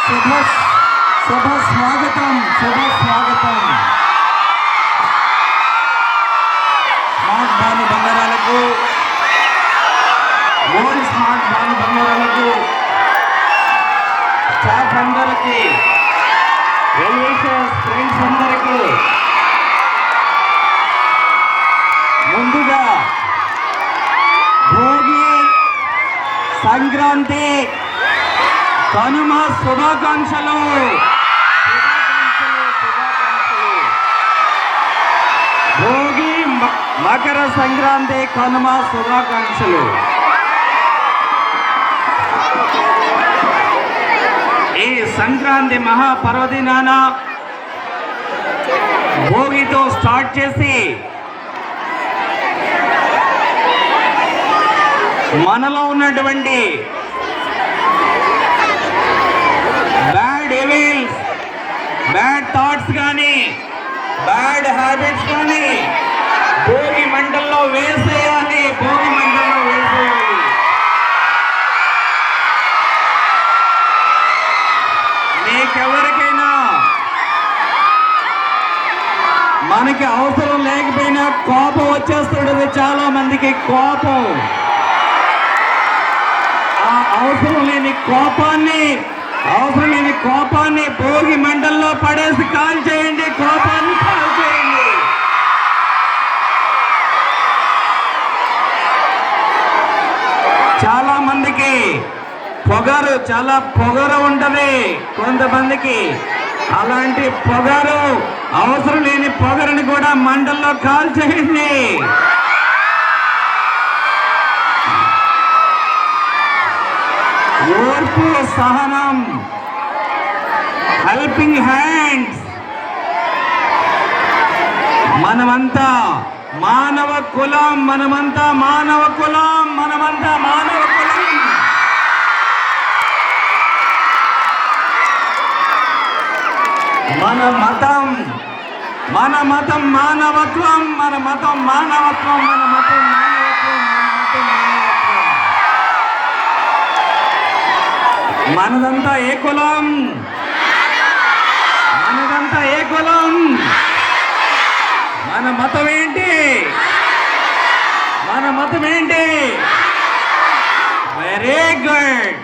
శుభ శుభ స్వాగతం, శుభ స్వాగతం. స్మార్ట్ భాను బంగారాలకు, ఓల్డ్ స్మార్ట్ భాను బంగారాలకు, స్టాఫ్ అందరికి, వెల్విషర్స్ ఫ్రెండ్స్ అందరికి ముందుగా భోగి సంక్రాంతి కనుమ శుభాకాంక్షలు. భోగి మకర సంక్రాంతి కనుమ శుభాకాంక్షలు. ఈ సంక్రాంతి మహాపర్వదినాన భోగితో స్టార్ట్ చేసి మనలో ఉన్నటువంటి బ్యాడ్ ఎవిల్స్, బ్యాడ్ థాట్స్ కానీ, బ్యాడ్ హ్యాబిట్స్ కానీ భోగి మంటల్లో వేసేయాలి, భోగి మంటల్లో వేసేయాలి. నీకెవరికైనా మనకి అవసరం లేకపోయినా కోపం వచ్చేస్తుంటది చాలా మందికి. కోపం, ఆ అవసరం లేని కోపాన్ని భోగి మంటల్లో పడేసి కాల్ చేయండి, కోపాన్ని కాల్ చేయండి. చాలా మందికి చాలా పొగరు ఉంటది కొంతమందికి. అలాంటి పొగరు, అవసరం లేని పొగరుని కూడా మంటల్లో కాల్ చేయండి. ఓర్పు, సహనం, హెల్పింగ్ హ్యాండ్స్. మనమంతా మానవ కులం, మనమంతా మానవ కులం, మనమంతా మానవ కులం. మన మతం మానవత్వం, మన మతం మానవత్వం, మన మతం మానవత్వం, మన మతం మానవత్వం. మనదంతా ఏ కులం? మనదంతా ఏ కులం? మన మతం ఏంటి? మన మతం ఏంటి? Very good.